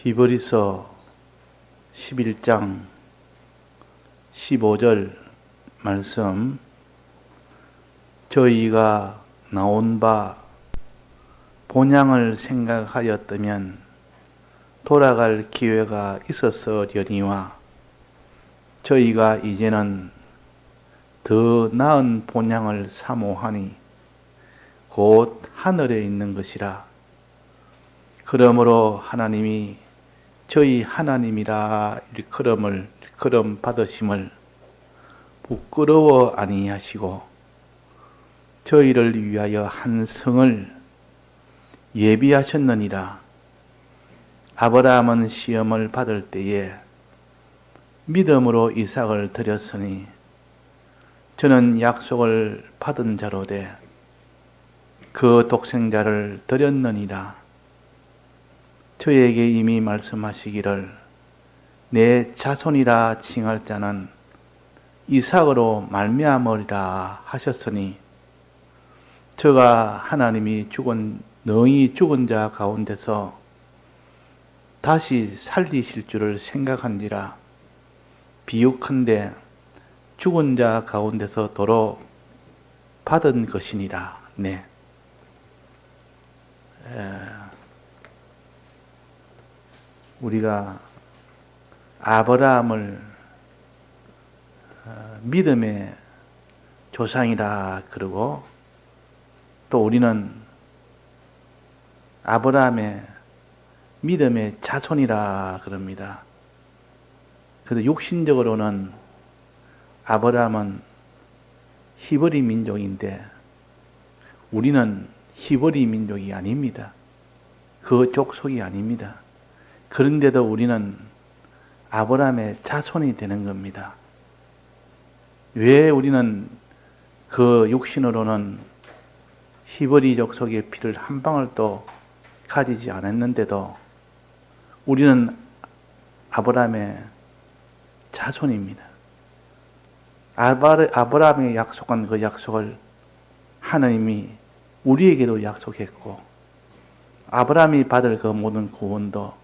히브리서 11장 15절 말씀, 저희가 나온 바 본향을 생각하였다면 돌아갈 기회가 있었으려니와 저희가 이제는 더 나은 본향을 사모하니 곧 하늘에 있는 것이라. 그러므로 하나님이 저희 하나님이라 일컬음 받으심을 부끄러워 아니하시고 저희를 위하여 한 성을 예비하셨느니라. 아브라함은 시험을 받을 때에 믿음으로 이삭을 드렸으니 저는 약속을 받은 자로되 그 독생자를 드렸느니라. 저에게 이미 말씀하시기를 내 자손이라 칭할 자는 이삭으로 말미암으리라 하셨으니 저가 하나님이 능히 죽은 자 가운데서 다시 살리실 줄을 생각한지라. 비유컨대 죽은 자 가운데서 도로 받은 것이니라. 네. 우리가 아브라함을 믿음의 조상이라 그러고 또 우리는 아브라함의 믿음의 자손이라 그럽니다. 그래서 육신적으로는 아브라함은 히브리 민족인데 우리는 히브리 민족이 아닙니다. 그 족속이 아닙니다. 그런데도 우리는 아브라함의 자손이 되는 겁니다. 왜 우리는 그 육신으로는 히브리 족속의 피를 한 방울도 가지지 않았는데도 우리는 아브라함의 자손입니다. 아브라함이 약속한 그 약속을 하나님이 우리에게도 약속했고 아브라함이 받을 그 모든 구원도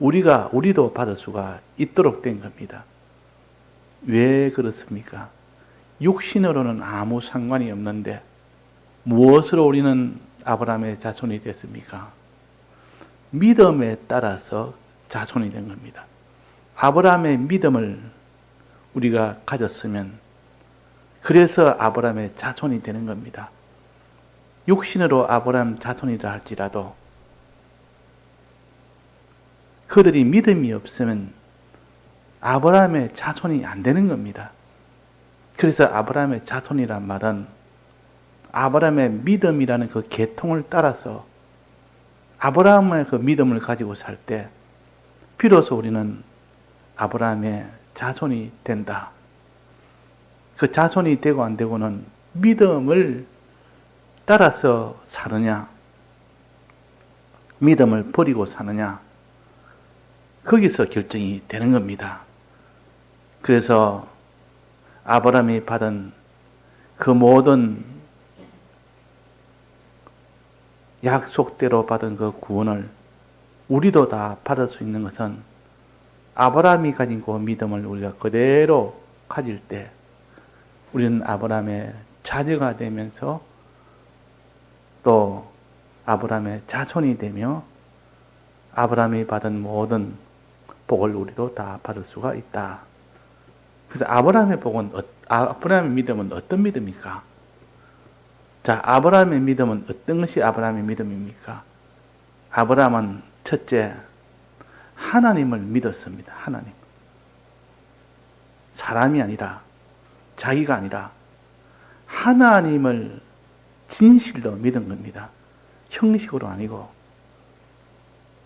우리도 받을 수가 있도록 된 겁니다. 왜 그렇습니까? 육신으로는 아무 상관이 없는데 무엇으로 우리는 아브라함의 자손이 됐습니까? 믿음에 따라서 자손이 된 겁니다. 아브라함의 믿음을 우리가 가졌으면 그래서 아브라함의 자손이 되는 겁니다. 육신으로 아브라함 자손이라 할지라도 그들이 믿음이 없으면 아브라함의 자손이 안 되는 겁니다. 그래서 아브라함의 자손이란 말은 아브라함의 믿음이라는 그 계통을 따라서 아브라함의 그 믿음을 가지고 살 때 비로소 우리는 아브라함의 자손이 된다. 그 자손이 되고 안 되고는 믿음을 따라서 사느냐, 믿음을 버리고 사느냐, 거기서 결정이 되는 겁니다. 그래서 아브라함이 받은 그 모든 약속대로 받은 그 구원을 우리도 다 받을 수 있는 것은 아브라함이 가진 그 믿음을 우리가 그대로 가질 때 우리는 아브라함의 자녀가 되면서 또 아브라함의 자손이 되며 아브라함이 받은 모든 복을 우리도 다 받을 수가 있다. 그래서 아브라함의 믿음은 어떤 믿음입니까? 자, 아브라함의 믿음은 어떤 것이 아브라함의 믿음입니까? 아브라함은 첫째, 하나님을 믿었습니다. 하나님. 사람이 아니라, 자기가 아니라, 하나님을 진실로 믿은 겁니다. 형식으로 아니고,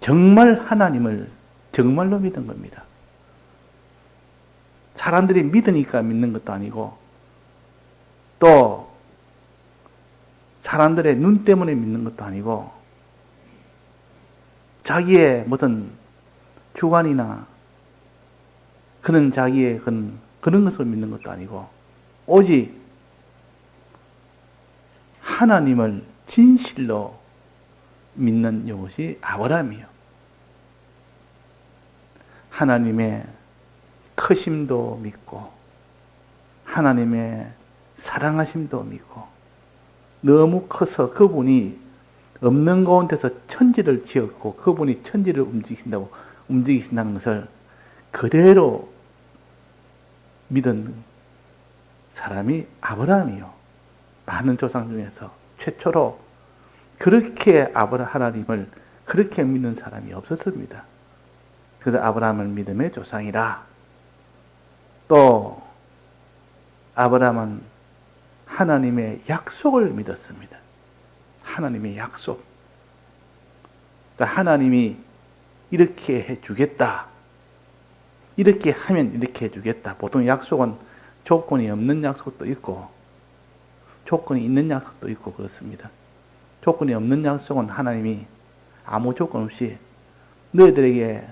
정말 하나님을 정말로 믿은 겁니다. 사람들이 믿으니까 믿는 것도 아니고, 또, 사람들의 눈 때문에 믿는 것도 아니고, 자기의 무슨 주관이나 그런 자기의 그런 것을 믿는 것도 아니고, 오직 하나님을 진실로 믿는 이것이 아브라함이요. 하나님의 크심도 믿고 하나님의 사랑하심도 믿고 너무 커서 그분이 없는 가운데서 천지를 지었고 그분이 천지를 움직이신다는 것을 그대로 믿은 사람이 아브라함이요. 많은 조상 중에서 최초로 그렇게 하나님을 그렇게 믿는 사람이 없었습니다. 그래서 아브라함은 믿음의 조상이라. 또 아브라함은 하나님의 약속을 믿었습니다. 하나님의 약속. 그러니까 하나님이 이렇게 해주겠다. 이렇게 하면 이렇게 해주겠다. 보통 약속은 조건이 없는 약속도 있고 조건이 있는 약속도 있고 그렇습니다. 조건이 없는 약속은 하나님이 아무 조건 없이 너희들에게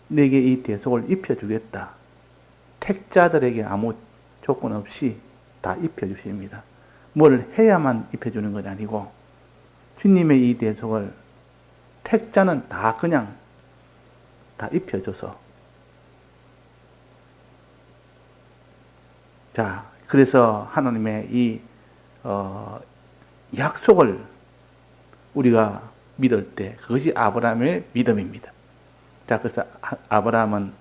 내게 이 대속을 입혀주겠다. 택자들에게 아무 조건 없이 다 입혀주십니다. 뭘 해야만 입혀주는 건 아니고 주님의 이 대속을 택자는 다 그냥 다 입혀줘서 자 그래서 하나님의 이 약속을 우리가 믿을 때 그것이 아브라함의 믿음입니다. 자 그래서 아브라함은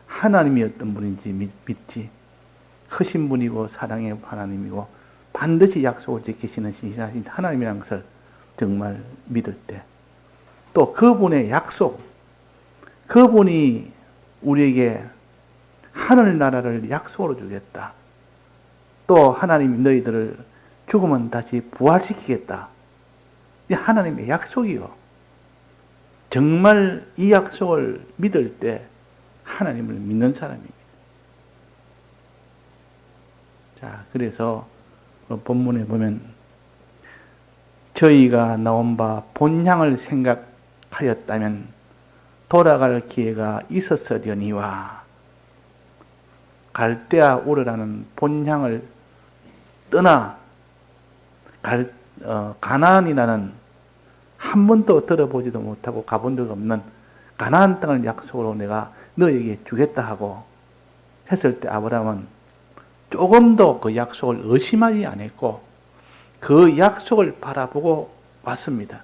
하나님이 어떤 분인지 믿지 크신 분이고 사랑의 하나님이고 반드시 약속을 지키시는 신실하신 하나님이라는 것을 정말 믿을 때 또 그분의 약속 그분이 우리에게 하늘나라를 약속으로 주겠다. 또 하나님이 너희들을 죽으면 다시 부활시키겠다. 이 하나님의 약속이요. 정말 이 약속을 믿을 때 하나님을 믿는 사람입니다. 자, 그래서 본문에 보면 저희가 나온 바 본향을 생각하였다면 돌아갈 기회가 있었으려니와 갈대아 우르라는 본향을 떠나 가나안이라는 한 번도 들어보지도 못하고 가본 적 없는 가나안 땅을 약속으로 내가 너에게 주겠다 하고 했을 때 아브라함은 조금도 그 약속을 의심하지 않았고 그 약속을 바라보고 왔습니다.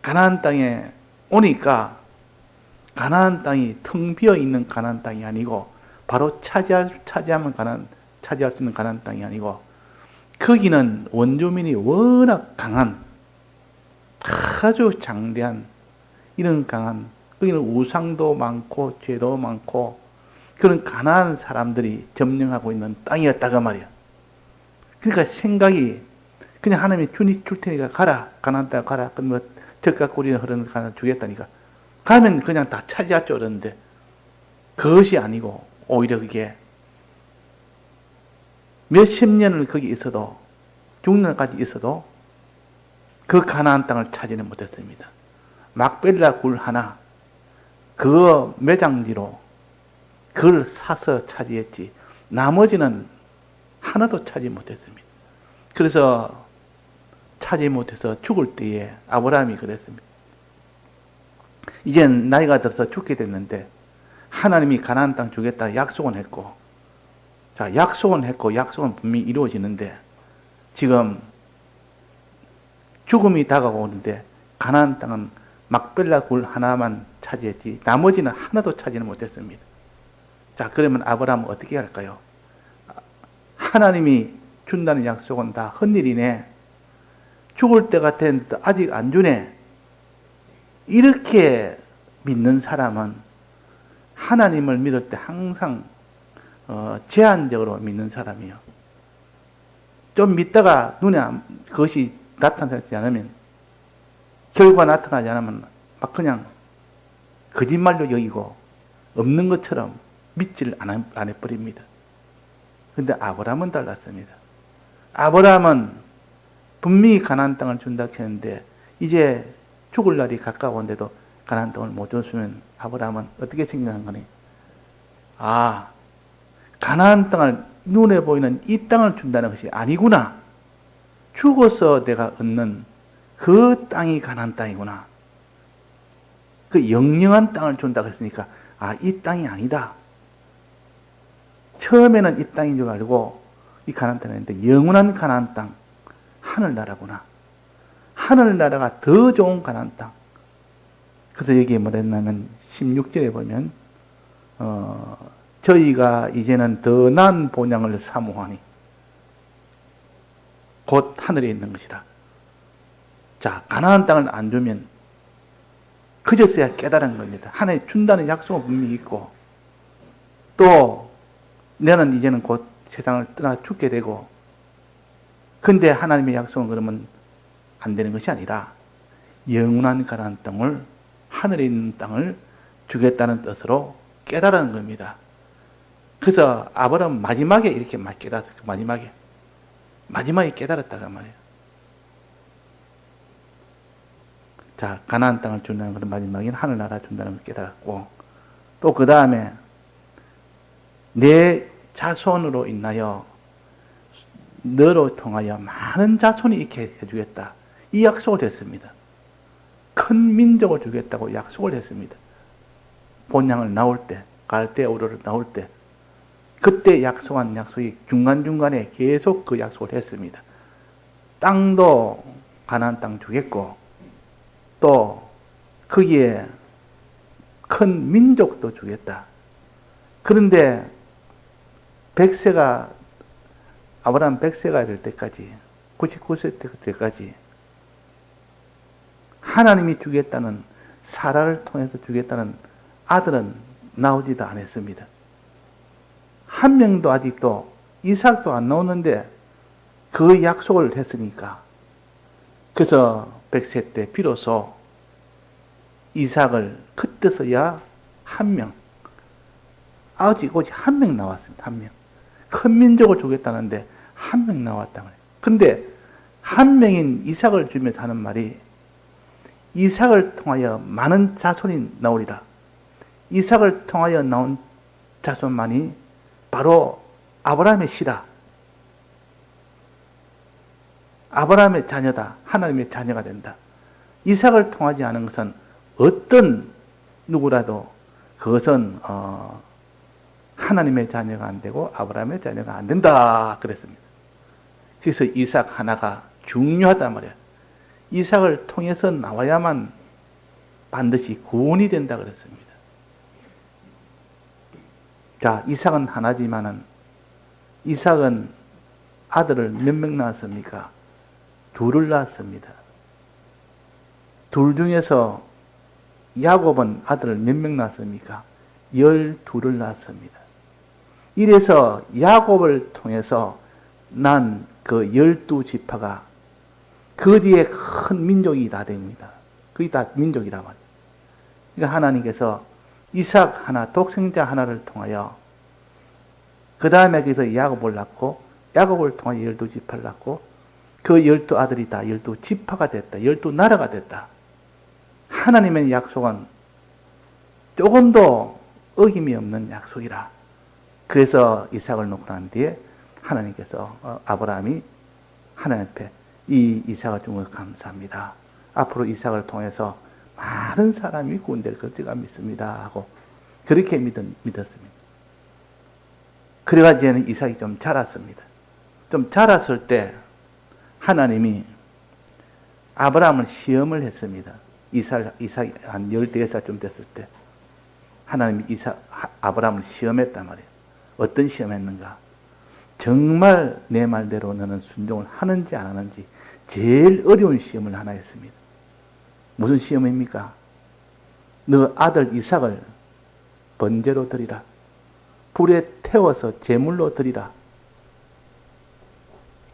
가나안 땅에 오니까 가나안 땅이 텅 비어 있는 가나안 땅이 아니고 바로 차지할 수 있는 가나안 땅이 아니고 거기는 원주민이 워낙 강한 아주 장대한 이런 강한 거기는 우상도 많고 죄도 많고 그런 가난한 사람들이 점령하고 있는 땅이었다고 말이야. 그러니까 생각이 그냥 하나님이 줄 테니까 가라. 가나안 땅 가라. 그러면 젖과 꿀이 흐르는 가나안 주겠다니까. 가면 그냥 다 차지할 줄 알았는데 그것이 아니고 오히려 그게 몇십 년을 거기 있어도 6년까지 있어도 그 가나안 땅을 차지는 못했습니다. 막벨라 굴 하나 그 매장지로 그걸 사서 차지했지 나머지는 하나도 차지 못했습니다. 그래서 차지 못해서 죽을 때에 아브라함이 그랬습니다. 이젠 나이가 들어서 죽게 됐는데 하나님이 가나안 땅 주겠다 약속은 했고 자 약속은 했고 약속은 분명히 이루어지는데 지금 죽음이 다가오는데 가나안 땅은 막벨라 굴 하나만 차지했지 나머지는 하나도 차지는 못했습니다. 자 그러면 아브라함은 어떻게 할까요? 하나님이 준다는 약속은 다 헛일이네. 죽을 때가 됐는데 아직 안 주네. 이렇게 믿는 사람은 하나님을 믿을 때 항상 제한적으로 믿는 사람이요. 좀 믿다가 눈에 그것이 나타나지 않으면 결과 나타나지 않으면 막 그냥 거짓말로 여기고 없는 것처럼 믿지를 안 해버립니다. 그런데 아브라함은 달랐습니다. 아브라함은 분명히 가나안 땅을 준다 했는데 이제 죽을 날이 가까운데도 가나안 땅을 못 줬으면 아브라함은 어떻게 생각한 거니? 아, 가나안 땅을 눈에 보이는 이 땅을 준다는 것이 아니구나. 죽어서 내가 얻는 그 땅이 가나안 땅이구나. 그 영영한 땅을 준다고 했으니까 이 땅이 아니다. 처음에는 이 땅인 줄 알고 이 가나안 땅인데 영원한 가나안 땅, 하늘나라구나. 하늘나라가 더 좋은 가나안 땅. 그래서 여기에 뭐랬냐면 16절에 보면 저희가 이제는 더 나은 본향을 사모하니 곧 하늘에 있는 것이라. 자, 가나안 땅을 안 주면 그제서야 깨달은 겁니다. 하나님 준다는 약속은 분명히 있고, 또 너는 이제는 곧 세상을 떠나 죽게 되고, 근데 하나님의 약속은 그러면 안 되는 것이 아니라 영원한 가나안 땅을, 하늘에 있는 땅을 주겠다는 뜻으로 깨달은 겁니다. 그래서 아브라함은 마지막에 이렇게 깨달았어요. 마지막에 깨달았다고 말이에요. 자, 가나안 땅을 준다는 것은 마지막엔 하늘나라 준다는 걸 깨달았고, 또 그 다음에 내 자손으로 인하여 너로 통하여 많은 자손이 있게 해주겠다. 이 약속을 했습니다. 큰 민족을 주겠다고 약속을 했습니다. 본향을 나올 때, 갈대 우르를 나올 때, 그때 약속한 약속이 중간중간에 계속 그 약속을 했습니다. 땅도 가나안 땅 주겠고, 또 거기에 큰 민족도 주겠다. 그런데 아브라함 100세가 될 때까지, 99세 때까지 하나님이 주겠다는, 사라를 통해서 주겠다는 아들은 나오지도 않았습니다. 한 명도 아직도, 이삭도 안 나오는데 그 약속을 했으니까. 그래서 100세 때 비로소 이삭을, 그때서야 한 명, 오직 한 명 나왔습니다. 한 명. 큰 민족을 주겠다는데 한 명 나왔다 말이에요. 근데 한 명인 이삭을 주면서 하는 말이, 이삭을 통하여 많은 자손이 나오리라. 이삭을 통하여 나온 자손만이 바로 아브라함의 씨라. 아브라함의 자녀다. 하나님의 자녀가 된다. 이삭을 통하지 않은 것은 어떤 누구라도 그것은 하나님의 자녀가 안 되고 아브라함의 자녀가 안 된다 그랬습니다. 그래서 이삭 하나가 중요하단 말이에요. 이삭을 통해서 나와야만 반드시 구원이 된다 그랬습니다. 자, 이삭은 하나지만은, 이삭은 아들을 몇 명 낳았습니까? 둘을 낳았습니다. 둘 중에서 야곱은 아들을 몇 명 낳았습니까? 12을 낳았습니다. 이래서 야곱을 통해서 난 그 12지파가 그 뒤에 큰 민족이 다 됩니다. 그게 다 민족이란 말이에요. 그러니까 하나님께서 이삭 하나, 독생자 하나를 통하여, 그 다음에 거기서 야곱을 낳고, 야곱을 통하여 12지파를 낳고, 그 12아들이 다 12지파가 됐다. 12나라가 됐다. 하나님의 약속은 조금도 어김이 없는 약속이라. 그래서 이삭을 놓고 난 뒤에 하나님께서, 아브라함이 하나님 앞에 이 이삭을 준 것을 감사합니다. 앞으로 이삭을 통해서 많은 사람이 구원될 걸 제가 믿습니다. 하고 그렇게 믿었습니다. 그래가지고 이삭이 좀 자랐습니다. 좀 자랐을 때 하나님이 아브라함을 시험을 했습니다. 이삭이 한 14살쯤 됐을 때 하나님이 아브라함을 시험했단 말이에요. 어떤 시험했는가? 정말 내 말대로 너는 순종을 하는지 안 하는지 제일 어려운 시험을 하나 했습니다. 무슨 시험입니까? 너 아들 이삭을 번제로 드리라. 불에 태워서 제물로 드리라.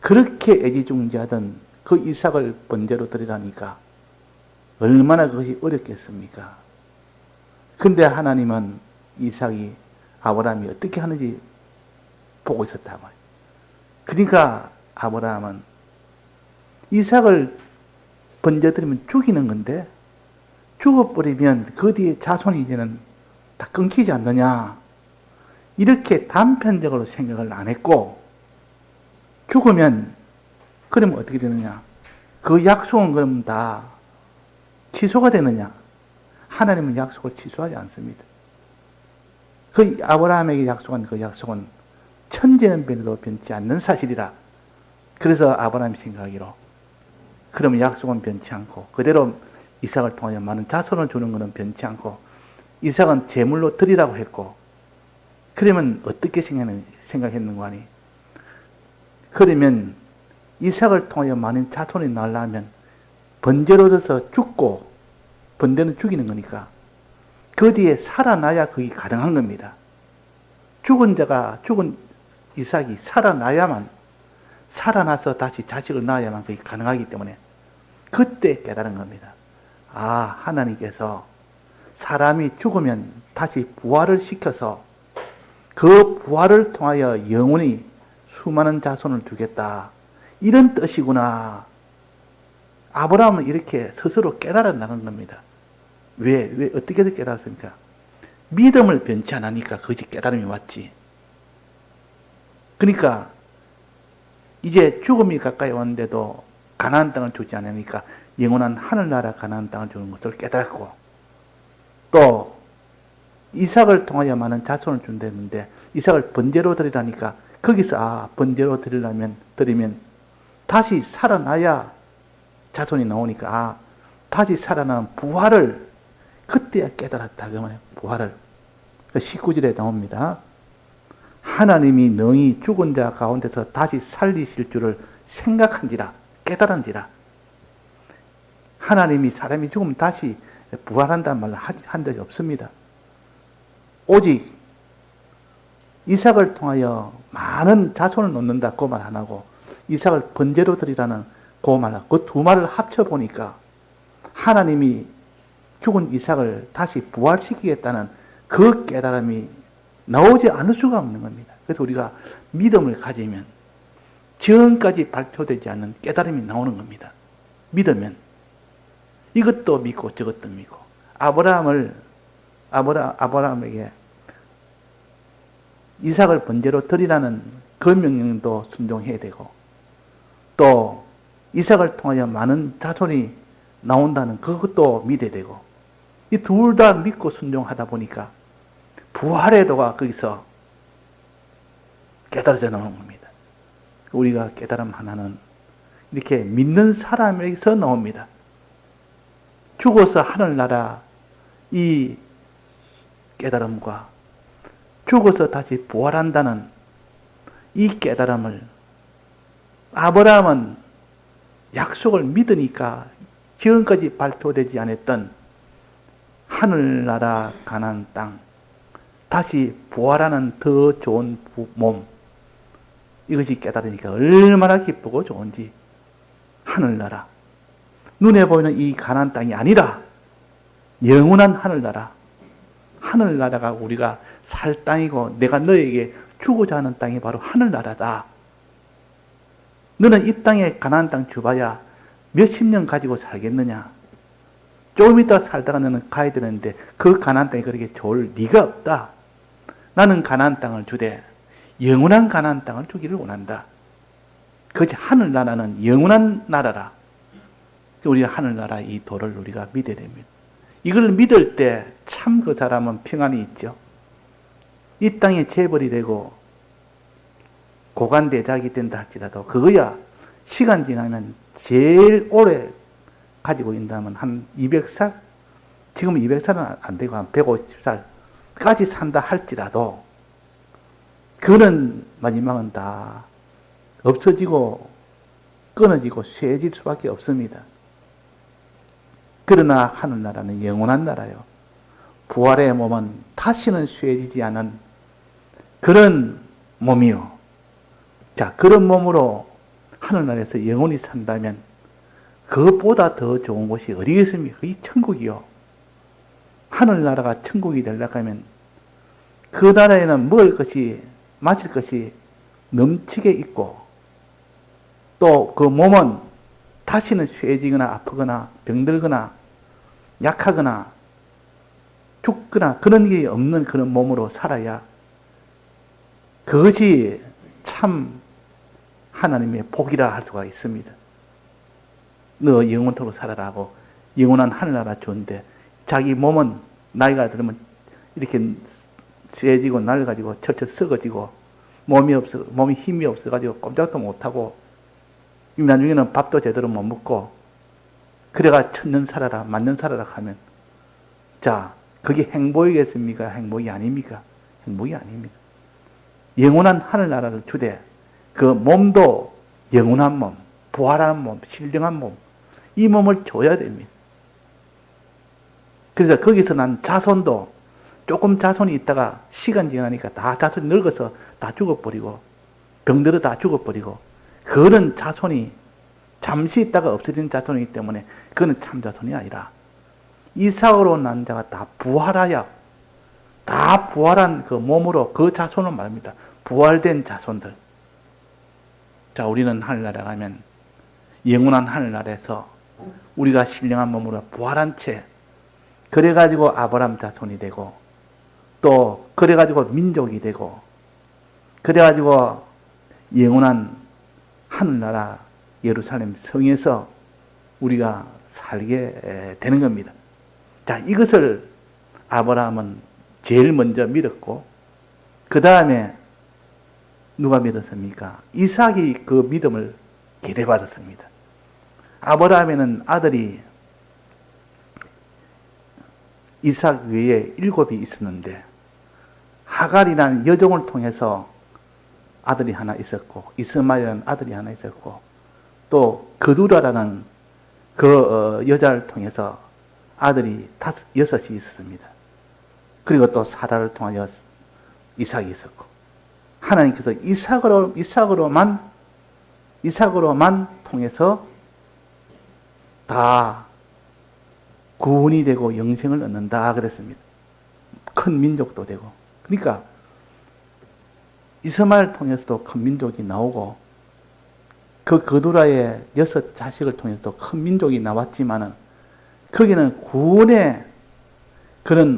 그렇게 애지중지하던 그 이삭을 번제로 드리라니까 얼마나 그것이 어렵겠습니까? 근데 하나님은 이삭이, 아브라함이 어떻게 하는지 보고 있었단 말이에요. 그러니까 아브라함은 이삭을 번제드리면 죽이는 건데, 죽어버리면 그 뒤에 자손이 이제는 다 끊기지 않느냐, 이렇게 단편적으로 생각을 안 했고, 죽으면 그러면 어떻게 되느냐, 그 약속은 그럼 다 취소가 되느냐? 하나님은 약속을 취소하지 않습니다. 그 아브라함에게 약속한 그 약속은 천재는 변해도 변치 않는 사실이라. 그래서 아브라함이 생각하기로, 그러면 약속은 변치 않고 그대로 이삭을 통하여 많은 자손을 주는 것은 변치 않고 이삭은 제물로 드리라고 했고, 그러면 어떻게 생각했는가 하니, 그러면 이삭을 통하여 많은 자손이 나려면 번제로 져서 죽고, 번제는 죽이는 거니까 그 뒤에 살아나야 그게 가능한 겁니다. 죽은 이삭이 살아나서 다시 자식을 낳아야만 그게 가능하기 때문에 그때 깨달은 겁니다. 아, 하나님께서 사람이 죽으면 다시 부활을 시켜서 그 부활을 통하여 영원히 수많은 자손을 주겠다, 이런 뜻이구나. 아브라함은 이렇게 스스로 깨달아나는 겁니다. 왜 어떻게 깨달았습니까? 믿음을 변치 않으니까 그것이 깨달음이 왔지. 그러니까 이제 죽음이 가까이 왔는데도 가나안 땅을 주지 않으니까 영원한 하늘나라 가나안 땅을 주는 것을 깨달았고, 또 이삭을 통하여 많은 자손을 준다는데 이삭을 번제로 드리라니까 거기서 번제로 드리면 다시 살아나야 자손이 나오니까 다시 살아나는 부활을 그때야 깨달았다. 그러면 부활을 19절에 나옵니다. 하나님이 능히 죽은 자 가운데서 다시 살리실 줄을 생각한지라, 깨달은지라. 하나님이 사람이 죽으면 다시 부활한다는 말을 한 적이 없습니다. 오직 이삭을 통하여 많은 자손을 놓는다 그 말 안 하고 이삭을 번제로 드리라는 그 말, 그 두 말을 합쳐보니까 하나님이 죽은 이삭을 다시 부활시키겠다는 그 깨달음이 나오지 않을 수가 없는 겁니다. 그래서 우리가 믿음을 가지면 지금까지 발표되지 않는 깨달음이 나오는 겁니다. 믿으면 이것도 믿고 저것도 믿고, 아브라함에게 이삭을 번제로 드리라는 그 명령도 순종해야 되고, 또 이삭을 통하여 많은 자손이 나온다는 그것도 믿어야 되고, 이 둘 다 믿고 순종하다 보니까 부활의 도가 거기서 깨달아져 나오는 겁니다. 우리가 깨달음 하나는 이렇게 믿는 사람에게서 나옵니다. 죽어서 하늘나라 이 깨달음과 죽어서 다시 부활한다는 이 깨달음을 아브라함은 약속을 믿으니까 지금까지 발표되지 않았던 하늘나라 가나안 땅, 다시 부활하는 더 좋은 몸, 이것이 깨달으니까 얼마나 기쁘고 좋은지, 하늘나라, 눈에 보이는 이 가나안 땅이 아니라 영원한 하늘나라, 하늘나라가 우리가 살 땅이고 내가 너에게 주고자 하는 땅이 바로 하늘나라다. 너는 이 땅에 가나안 땅 줘봐야 몇십 년 가지고 살겠느냐? 조금 있다 살다가 너는 가야 되는데 그 가나안 땅이 그렇게 좋을 리가 없다. 나는 가나안 땅을 주되 영원한 가나안 땅을 주기를 원한다. 그것이 하늘나라는 영원한 나라라. 우리가 하늘나라 이 도를 우리가 믿어야 됩니다. 이걸 믿을 때 참 그 사람은 평안이 있죠. 이 땅에 재벌이 되고 고관대작이 된다 할지라도 그거야 시간 지나면 제일 오래 가지고 있다면 한 200살? 지금 200살은 안 되고 한 150살까지 산다 할지라도 그는 마지막은 다 없어지고 끊어지고 쇠해질 수밖에 없습니다. 그러나 하늘나라는 영원한 나라요. 부활의 몸은 다시는 쇠해지지 않은 그런 몸이요. 자, 그런 몸으로 하늘나라에서 영원히 산다면 그것보다 더 좋은 곳이 어디겠습니까? 이 천국이요. 하늘나라가 천국이 되려고 하면 그 나라에는 먹을 것이, 마실 것이 넘치게 있고, 또 그 몸은 다시는 쇠해지거나 아프거나 병들거나 약하거나 죽거나 그런 게 없는 그런 몸으로 살아야 그것이 참 하나님의 복이라 할 수가 있습니다. 너 영원토록 살아라고 영원한 하늘나라 주는데 자기 몸은 나이가 들면 이렇게 쇠지고 낡아지고 철철 썩어지고 몸이 힘이 없어가지고 꼼짝도 못하고 나중에는 밥도 제대로 못 먹고 그래가 천년 살아라 만년 살아라 하면 자 그게 행복이겠습니까? 행복이 아닙니까? 행복이 아닙니다. 영원한 하늘나라를 주되 그 몸도 영원한 몸, 부활한 몸, 신령한 몸 이 몸을 줘야 됩니다. 그래서 거기서 난 자손도 조금 자손이 있다가 시간 지나니까 다 자손이 늙어서 다 죽어버리고 병들어 다 죽어버리고 그런 자손이 잠시 있다가 없어진 자손이기 때문에 그거는 참 자손이 아니라 이삭으로 난 자가 다 부활하여 다 부활한 그 몸으로 그 자손을 말합니다. 부활된 자손들. 자, 우리는 하늘나라 가면 영원한 하늘나라에서 우리가 신령한 몸으로 부활한 채 그래가지고 아브라함 자손이 되고 또 그래가지고 민족이 되고 그래가지고 영원한 하늘나라 예루살렘 성에서 우리가 살게 되는 겁니다. 자, 이것을 아브라함은 제일 먼저 믿었고 그 다음에 누가 믿었습니까? 이삭이 그 믿음을 기대받았습니다. 아브라함에는 아들이 이삭 외에 7이 있었는데 하갈이라는 여종을 통해서 아들이 하나 있었고 이스마엘이라는 아들이 하나 있었고 또 그두라라는 그 여자를 통해서 아들이 6이 있었습니다. 그리고 또 사라를 통하여 이삭이 있었고 하나님께서 이삭으로만 통해서 다 구원이 되고 영생을 얻는다 그랬습니다. 큰 민족도 되고 그러니까 이스마엘을 통해서도 큰 민족이 나오고 그 그두라의 6 자식을 통해서도 큰 민족이 나왔지만은 거기는 구원의 그런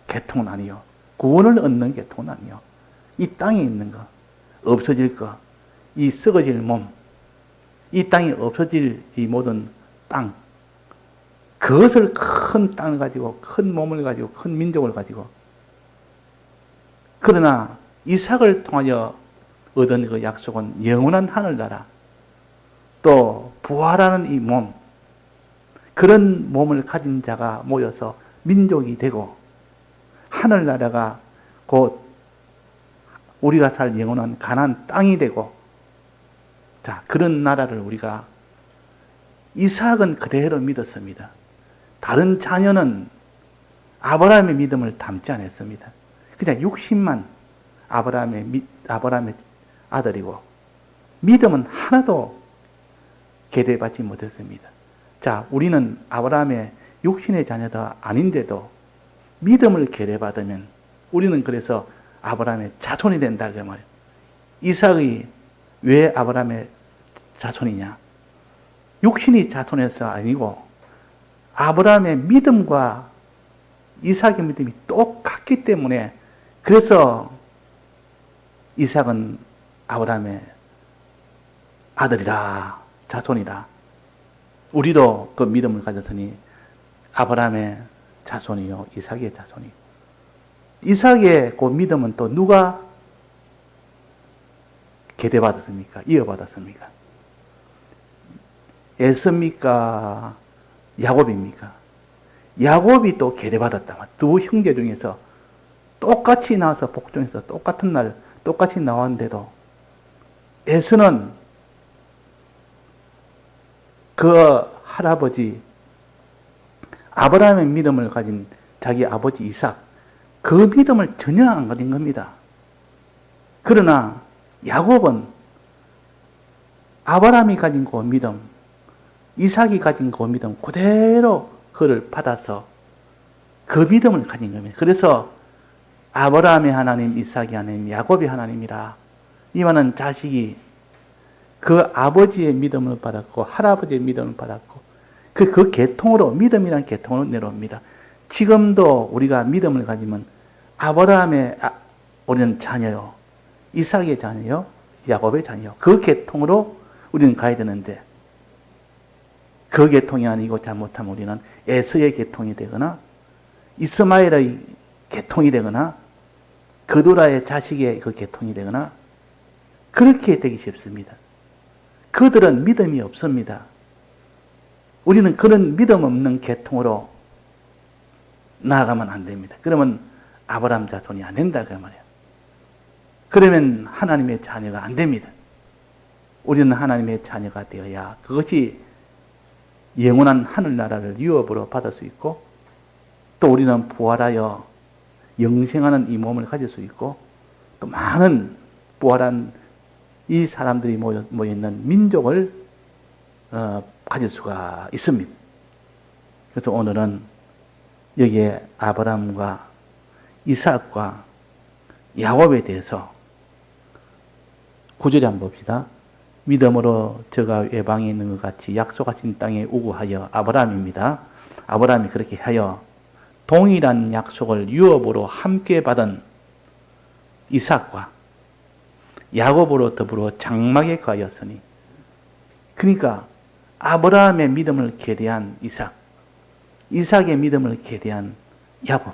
계통은 아니요. 구원을 얻는 계통은 아니요. 이 땅에 있는 거, 없어질 거, 이 썩어질 몸, 이 땅이 없어질 이 모든 땅, 그것을 큰 땅을 가지고, 큰 몸을 가지고, 큰 민족을 가지고, 그러나 이삭을 통하여 얻은 그 약속은 영원한 하늘나라, 또 부활하는 이 몸, 그런 몸을 가진 자가 모여서 민족이 되고, 하늘나라가 곧 우리가 살 영원한 가나안 땅이 되고, 자, 그런 나라를 우리가 이삭은 그대로 믿었습니다. 다른 자녀는 아브라함의 믿음을 담지 않았습니다. 그냥 육신만 아브라함의 아들이고 믿음은 하나도 계대받지 못했습니다. 자, 우리는 아브라함의 육신의 자녀도 아닌데도 믿음을 계대받으면 우리는 그래서 아브라함의 자손이 된다 그 말이에요. 이삭이 왜 아브라함의 자손이냐? 육신이 자손에서 아니고 아브라함의 믿음과 이삭의 믿음이 똑같기 때문에 그래서 이삭은 아브라함의 아들이라 자손이라 우리도 그 믿음을 가졌으니 아브라함의 자손이요 이삭의 자손이요. 이삭의 그 믿음은 또 누가 계대받았습니까? 이어받았습니까? 에서입니까? 야곱입니까? 야곱이 또 계대받았다. 두 형제 중에서 똑같이 나와서 복종해서 똑같은 날 똑같이 나왔는데도 에서는 그 할아버지 아브라함의 믿음을 가진 자기 아버지 이삭 그 믿음을 전혀 안 가진 겁니다. 그러나 야곱은 아브라함이 가진 그 믿음, 이삭이 가진 그 믿음 그대로 그를 받아서 그 믿음을 가진 겁니다. 그래서 아브라함의 하나님, 이삭의 하나님, 야곱의 하나님이라 이 말은 자식이 그 아버지의 믿음을 받았고 할아버지의 믿음을 받았고 그 계통으로 믿음이란 계통으로 내려옵니다. 지금도 우리가 믿음을 가지면 아브라함의 우리는 자녀요, 이삭의 자녀요, 야곱의 자녀요. 그 계통으로 우리는 가야 되는데 그 계통이 아니고 잘못하면 우리는 에서의 계통이 되거나 이스마엘의 계통이 되거나 그도라의 자식의 그 계통이 되거나 그렇게 되기 쉽습니다. 그들은 믿음이 없습니다. 우리는 그런 믿음 없는 계통으로 나아가면 안 됩니다. 그러면 아브라함 자손이 안 된다 그 말이에요. 그러면 하나님의 자녀가 안 됩니다. 우리는 하나님의 자녀가 되어야 그것이 영원한 하늘나라를 유업으로 받을 수 있고 또 우리는 부활하여 영생하는 이 몸을 가질 수 있고 또 많은 부활한 이 사람들이 모여있는 민족을 가질 수가 있습니다. 그래서 오늘은 여기에 아브라함과 이삭과 야곱에 대해서 9절에 한번 봅시다. 믿음으로 저가 외방에 있는 것 같이 약속하신 땅에 우구하여 아브라함입니다. 아브라함이 그렇게 하여 동일한 약속을 유업으로 함께 받은 이삭과 야곱으로 더불어 장막에 거하였으니 그러니까 아브라함의 믿음을 계대한 이삭, 이삭의 믿음을 계대한 야곱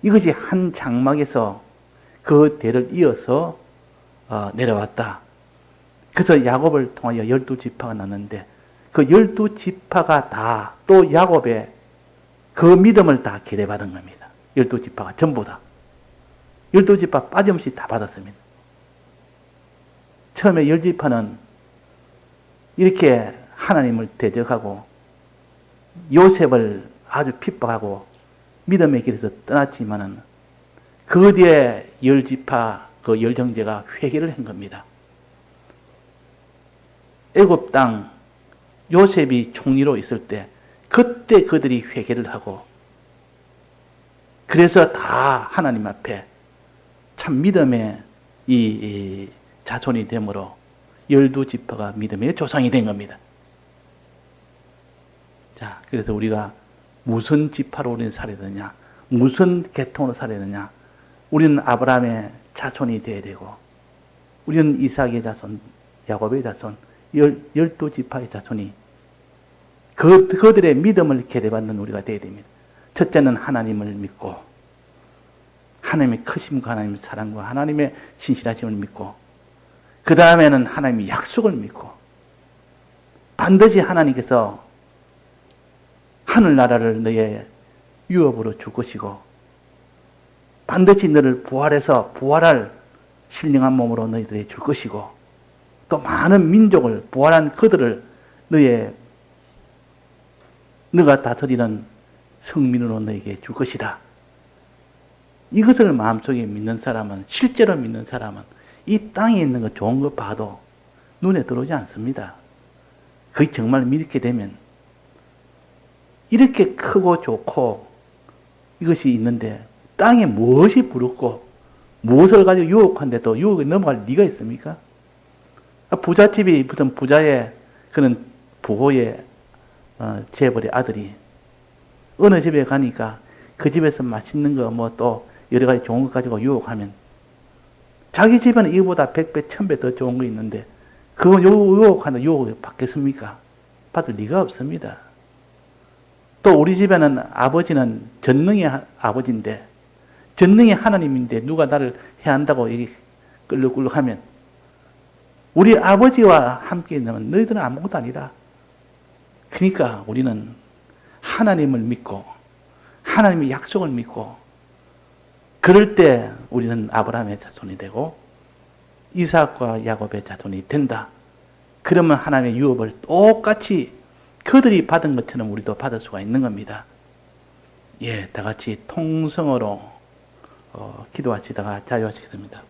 이것이 한 장막에서 그 대를 이어서 내려왔다. 그래서 야곱을 통하여 12지파가 났는데 그 12지파가 다 또 야곱의 그 믿음을 다 기대받은 겁니다. 12지파가 전부 다. 12지파 빠짐없이 다 받았습니다. 처음에 10지파는 이렇게 하나님을 대적하고 요셉을 아주 핍박하고 믿음의 길에서 떠났지만은 그 뒤에 10지파 그 10형제가 회개를 한 겁니다. 애굽 땅 요셉이 총리로 있을 때 그때 그들이 회개를 하고 그래서 다 하나님 앞에 참 믿음의 이 자손이 되므로 12지파가 믿음의 조상이 된 겁니다. 자, 그래서 우리가 무슨 지파로 우리는 살아야 되느냐, 무슨 계통으로 살아야 되느냐, 우리는 아브라함의 자손이 되어야 되고 우리는 이삭의 자손, 야곱의 자손, 12지파의 자손이 그들의 믿음을 계대받는 우리가 되어야 됩니다. 첫째는 하나님을 믿고 하나님의 크심과 하나님의 사랑과 하나님의 신실하심을 믿고 그 다음에는 하나님의 약속을 믿고 반드시 하나님께서 하늘나라를 너의 유업으로 줄 것이고 반드시 너를 부활해서 부활할 신령한 몸으로 너희들에게 줄 것이고 또 많은 민족을 부활한 그들을 너가 다스리는 성민으로 너에게 줄 것이다. 이것을 마음속에 믿는 사람은 실제로 믿는 사람은 이 땅에 있는 거 좋은 거 봐도 눈에 들어오지 않습니다. 그게 정말 믿게 되면 이렇게 크고 좋고 이것이 있는데 땅에 무엇이 부럽고 무엇을 가지고 유혹한데도 유혹에 넘어갈 리가 있습니까? 부잣집이 무슨 부자의 그런 부호의 재벌의 아들이 어느 집에 가니까 그 집에서 맛있는 거 뭐 또 여러 가지 좋은 거 가지고 유혹하면 자기 집에는 이거보다 100배, 1000배 더 좋은 거 있는데 그건 유혹하는 유혹을 받겠습니까? 받을 리가 없습니다. 또 우리 집에는 아버지는 전능의 아버지인데 전능의 하나님인데 누가 나를 해한다고 이렇게 끌룩끌룩하면 우리 아버지와 함께 있는 너희들은 아무것도 아니라 그러니까 우리는 하나님을 믿고 하나님의 약속을 믿고 그럴 때 우리는 아브라함의 자손이 되고 이삭과 야곱의 자손이 된다. 그러면 하나님의 유업을 똑같이 그들이 받은 것처럼 우리도 받을 수가 있는 겁니다. 예, 다 같이 통성으로 기도하시다가 자유하시겠습니다.